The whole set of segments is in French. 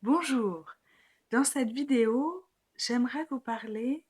Bonjour, dans cette vidéo, j'aimerais vous parler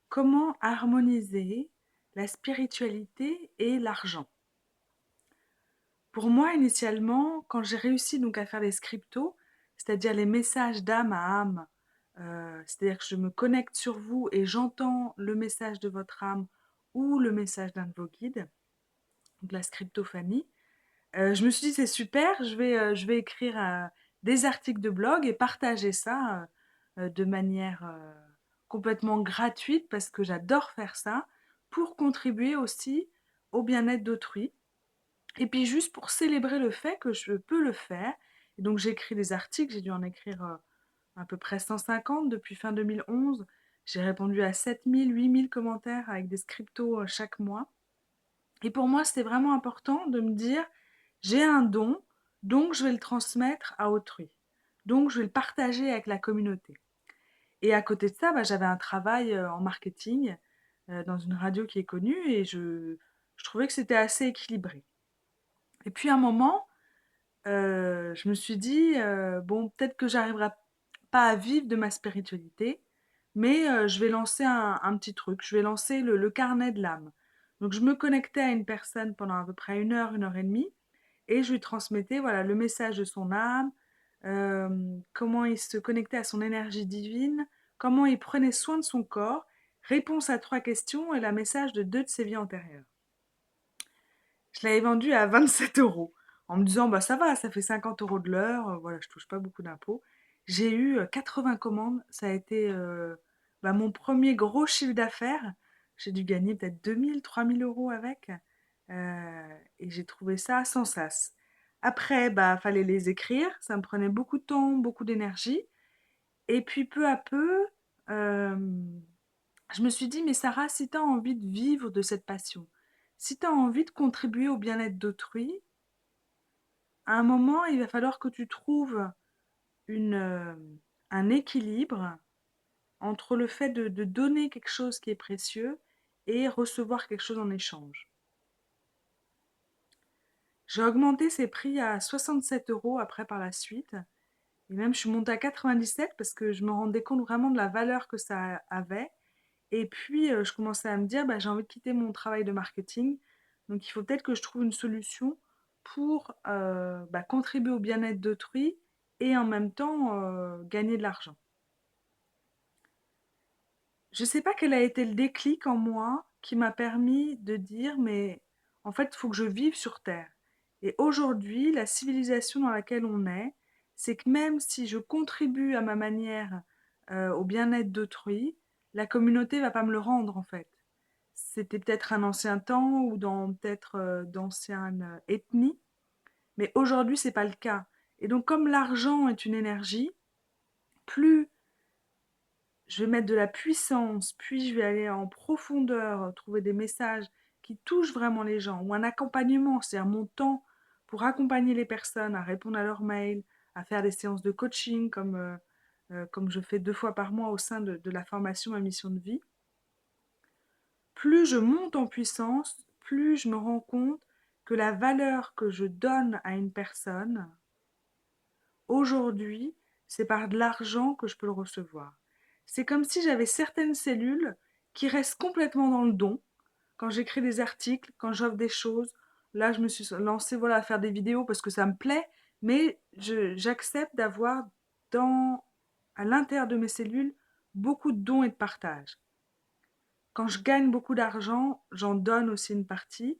comment harmoniser la spiritualité et l'argent. Pour moi, initialement, quand j'ai réussi donc à faire les scriptos, c'est-à-dire les messages d'âme à âme, c'est-à-dire que je me connecte sur vous et j'entends le message de votre âme ou le message d'un de vos guides, donc la scriptophanie, je me suis dit c'est super, je vais écrire des articles de blog et partager ça de manière complètement gratuite parce que j'adore faire ça pour contribuer aussi au bien-être d'autrui. Et puis juste pour célébrer le fait que je peux le faire. Et donc j'écris des articles, j'ai dû en écrire à peu près 150 depuis fin 2011. J'ai répondu à 7000, 8000 commentaires avec des scriptos chaque mois. Et pour moi, c'était vraiment important de me dire, j'ai un don, donc je vais le transmettre à autrui. Donc je vais le partager avec la communauté. Et à côté de ça, bah, j'avais un travail en marketing dans une radio qui est connue et je trouvais que c'était assez équilibré. Et puis à un moment, je me suis dit, bon, peut-être que j'arriverai pas à vivre de ma spiritualité, mais je vais lancer un petit truc, je vais lancer le carnet de l'âme. Donc je me connectais à une personne pendant à peu près une heure et demie, et je lui transmettais voilà, le message de son âme, comment il se connectait à son énergie divine, comment il prenait soin de son corps, réponse à 3 questions et la message de 2 de ses vies antérieures. Je l'avais vendu à 27 € en me disant bah ça va, ça fait 50 € de l'heure, voilà, je touche pas beaucoup d'impôts. J'ai eu 80 commandes, ça a été bah, mon premier gros chiffre d'affaires. J'ai dû gagner peut-être 2000, 3000 € avec. Et j'ai trouvé ça sans sas. Après, bah fallait les écrire, ça me prenait beaucoup de temps, beaucoup d'énergie. Et puis peu à peu, euh, je me suis dit, mais Sarah, si tu as envie de vivre de cette passion, si tu as envie de contribuer au bien-être d'autrui, à un moment, il va falloir que tu trouves une, un équilibre entre le fait de donner quelque chose qui est précieux et recevoir quelque chose en échange. J'ai augmenté ces prix à 67 € après par la suite. Et même, je suis montée à 97 parce que je me rendais compte vraiment de la valeur que ça avait. Et puis, je commençais à me dire, bah, j'ai envie de quitter mon travail de marketing. Donc, il faut peut-être que je trouve une solution pour bah, contribuer au bien-être d'autrui et en même temps gagner de l'argent. Je ne sais pas quel a été le déclic en moi qui m'a permis de dire, mais en fait, il faut que je vive sur Terre. Et aujourd'hui, la civilisation dans laquelle on est, c'est que même si je contribue à ma manière au bien-être d'autrui, la communauté va pas me le rendre en fait. C'était peut-être un ancien temps ou dans peut-être d'anciennes ethnies, mais aujourd'hui c'est pas le cas. Et donc comme l'argent est une énergie, plus je vais mettre de la puissance, puis je vais aller en profondeur, trouver des messages qui touchent vraiment les gens, ou un accompagnement, c'est-à-dire mon temps pour accompagner les personnes à répondre à leurs mails, à faire des séances de coaching comme je fais 2 fois par mois au sein de la formation Ma mission de vie. Plus je monte en puissance, plus je me rends compte que la valeur que je donne à une personne, aujourd'hui, c'est par de l'argent que je peux le recevoir. C'est comme si j'avais certaines cellules qui restent complètement dans le don. Quand j'écris des articles, quand j'offre des choses, là je me suis lancée voilà, à faire des vidéos parce que ça me plaît, mais j'accepte d'avoir dans, à l'intérieur de mes cellules beaucoup de dons et de partage. Quand je gagne beaucoup d'argent, j'en donne aussi une partie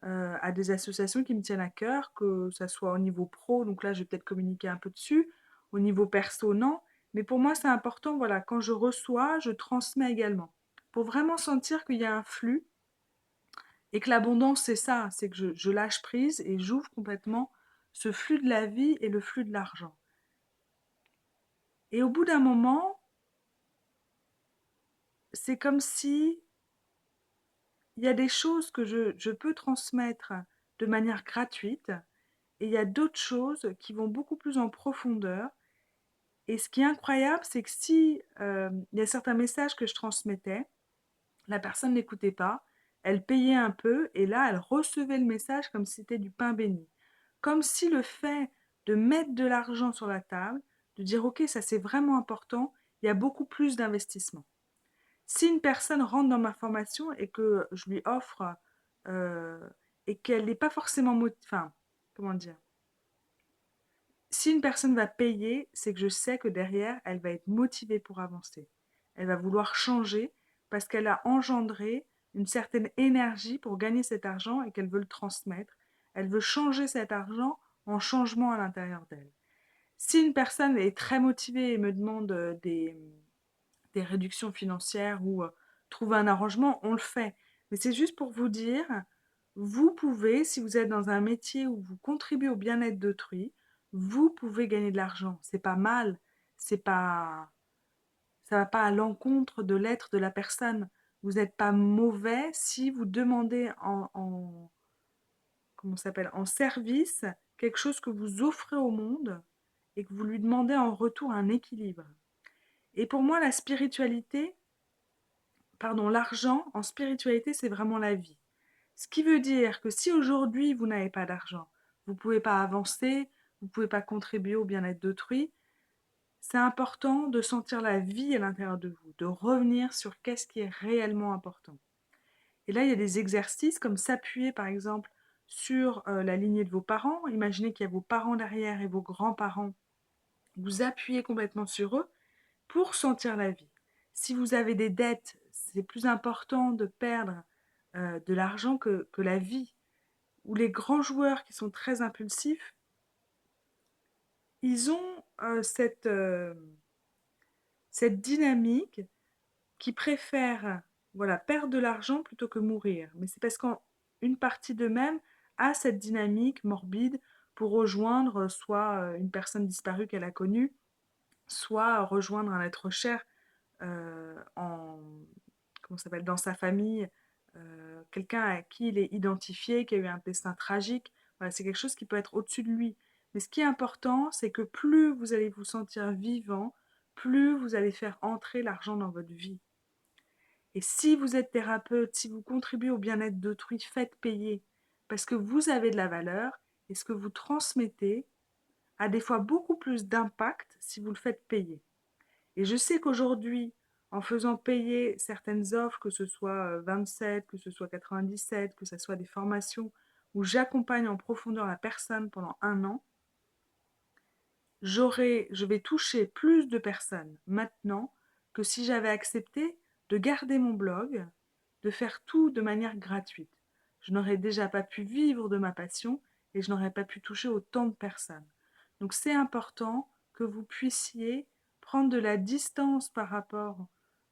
à des associations qui me tiennent à cœur, que ça soit au niveau pro, donc là je vais peut-être communiquer un peu dessus, au niveau perso, non. Mais pour moi, c'est important, voilà, quand je reçois, je transmets également. Pour vraiment sentir qu'il y a un flux et que l'abondance, c'est ça, c'est que je lâche prise et j'ouvre complètement ce flux de la vie et le flux de l'argent. Et au bout d'un moment, c'est comme si il y a des choses que je peux transmettre de manière gratuite et il y a d'autres choses qui vont beaucoup plus en profondeur. Et ce qui est incroyable, c'est que si il y a certains messages que je transmettais, la personne n'écoutait pas, elle payait un peu et là, elle recevait le message comme si c'était du pain béni. Comme si le fait de mettre de l'argent sur la table, de dire ok, ça c'est vraiment important, il y a beaucoup plus d'investissement. Si une personne rentre dans ma formation et que je lui offre euh, et qu'elle n'est pas forcément enfin, comment dire, si une personne va payer, c'est que je sais que derrière, elle va être motivée pour avancer. Elle va vouloir changer parce qu'elle a engendré une certaine énergie pour gagner cet argent et qu'elle veut le transmettre. Elle veut changer cet argent en changement à l'intérieur d'elle. Si une personne est très motivée et me demande des réductions financières ou trouver un arrangement, on le fait. Mais c'est juste pour vous dire, vous pouvez, si vous êtes dans un métier où vous contribuez au bien-être d'autrui, vous pouvez gagner de l'argent. C'est pas mal, c'est pas, ça va pas à l'encontre de l'être de la personne. Vous n'êtes pas mauvais si vous demandez comment ça s'appelle, en service quelque chose que vous offrez au monde et que vous lui demandez en retour un équilibre. Et pour moi, la spiritualité, pardon, l'argent en spiritualité, c'est vraiment la vie. Ce qui veut dire que si aujourd'hui vous n'avez pas d'argent, vous ne pouvez pas avancer, vous ne pouvez pas contribuer au bien-être d'autrui, c'est important de sentir la vie à l'intérieur de vous, de revenir sur qu'est-ce qui est réellement important. Et là, il y a des exercices comme s'appuyer par exemple sur la lignée de vos parents. Imaginez qu'il y a vos parents derrière et vos grands-parents. Vous appuyez complètement sur eux pour sentir la vie. Si vous avez des dettes, c'est plus important de perdre de l'argent que la vie. Ou les grands joueurs qui sont très impulsifs, ils ont cette dynamique qui préfèrent voilà, perdre de l'argent plutôt que mourir. Mais c'est parce qu'une partie d'eux-mêmes a cette dynamique morbide pour rejoindre soit une personne disparue qu'elle a connue, soit rejoindre un être cher en comment ça s'appelle dans sa famille, quelqu'un à qui il est identifié, qui a eu un destin tragique. Voilà, c'est quelque chose qui peut être au-dessus de lui. Mais ce qui est important, c'est que plus vous allez vous sentir vivant, plus vous allez faire entrer l'argent dans votre vie. Et si vous êtes thérapeute, si vous contribuez au bien-être d'autrui, faites payer. Parce que vous avez de la valeur et ce que vous transmettez a des fois beaucoup plus d'impact si vous le faites payer. Et je sais qu'aujourd'hui, en faisant payer certaines offres, que ce soit 27, que ce soit 97, que ce soit des formations où j'accompagne en profondeur la personne pendant un an, je vais toucher plus de personnes maintenant que si j'avais accepté de garder mon blog, de faire tout de manière gratuite. Je n'aurais déjà pas pu vivre de ma passion et je n'aurais pas pu toucher autant de personnes. Donc c'est important que vous puissiez prendre de la distance par rapport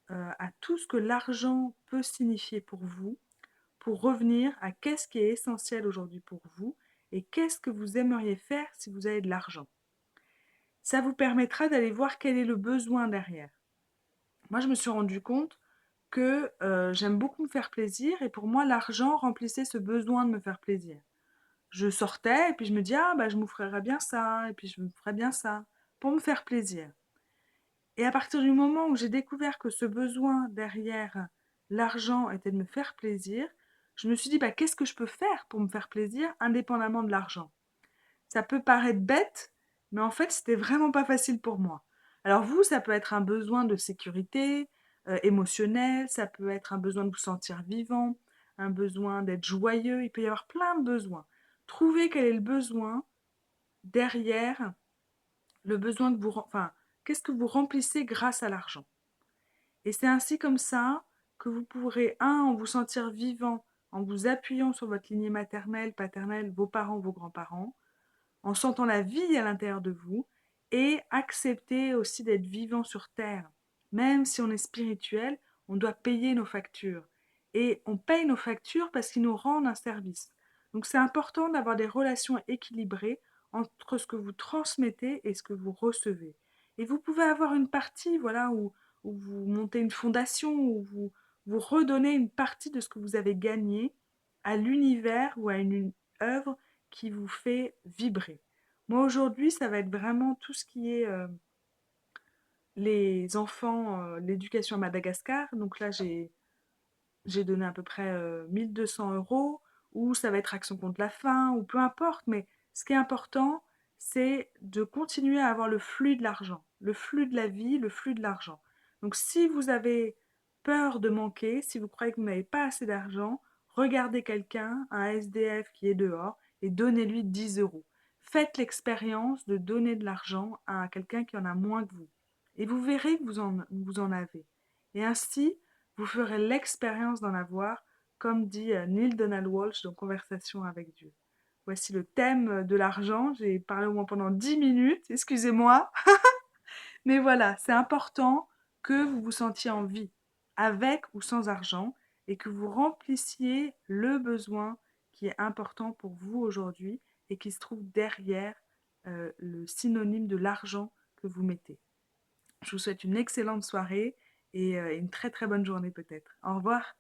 à tout ce que l'argent peut signifier pour vous, pour revenir à qu'est-ce qui est essentiel aujourd'hui pour vous et qu'est-ce que vous aimeriez faire si vous avez de l'argent. Ça vous permettra d'aller voir quel est le besoin derrière. Moi, je me suis rendu compte que j'aime beaucoup me faire plaisir et pour moi, l'argent remplissait ce besoin de me faire plaisir. Je sortais et puis je me dis, ah bah je m'offrirais bien ça, et puis je me ferais bien ça, pour me faire plaisir. Et à partir du moment où j'ai découvert que ce besoin derrière l'argent était de me faire plaisir, je me suis dit, bah, qu'est-ce que je peux faire pour me faire plaisir indépendamment de l'argent? Ça peut paraître bête, mais en fait, c'était vraiment pas facile pour moi. Alors vous, ça peut être un besoin de sécurité émotionnelle, ça peut être un besoin de vous sentir vivant, un besoin d'être joyeux, il peut y avoir plein de besoins. Trouvez quel est le besoin derrière le besoin que enfin, qu'est-ce que vous remplissez grâce à l'argent. Et c'est ainsi comme ça que vous pourrez, en vous sentir vivant, en vous appuyant sur votre lignée maternelle, paternelle, vos parents, vos grands-parents, en sentant la vie à l'intérieur de vous et accepter aussi d'être vivant sur Terre. Même si on est spirituel, on doit payer nos factures. Et on paye nos factures parce qu'ils nous rendent un service. Donc c'est important d'avoir des relations équilibrées entre ce que vous transmettez et ce que vous recevez. Et vous pouvez avoir une partie, voilà, où vous montez une fondation, où vous redonnez une partie de ce que vous avez gagné à l'univers ou à une œuvre qui vous fait vibrer. Moi aujourd'hui, ça va être vraiment tout ce qui est les enfants, l'éducation à Madagascar. Donc là, j'ai donné à peu près 1200 euros, ou ça va être Action contre la faim, ou peu importe. Mais ce qui est important, c'est de continuer à avoir le flux de l'argent, le flux de la vie, le flux de l'argent. Donc si vous avez peur de manquer, si vous croyez que vous n'avez pas assez d'argent, regardez quelqu'un, un SDF qui est dehors, et donnez-lui 10 euros. Faites l'expérience de donner de l'argent à quelqu'un qui en a moins que vous. Et vous verrez que vous en avez. Et ainsi, vous ferez l'expérience d'en avoir, comme dit Neil Donald Walsh dans Conversation avec Dieu. Voici le thème de l'argent. J'ai parlé au moins pendant 10 minutes, excusez-moi. Mais voilà, c'est important que vous vous sentiez en vie, avec ou sans argent, et que vous remplissiez le besoin qui est important pour vous aujourd'hui et qui se trouve derrière le synonyme de l'argent que vous mettez. Je vous souhaite une excellente soirée et une très très bonne journée peut-être. Au revoir.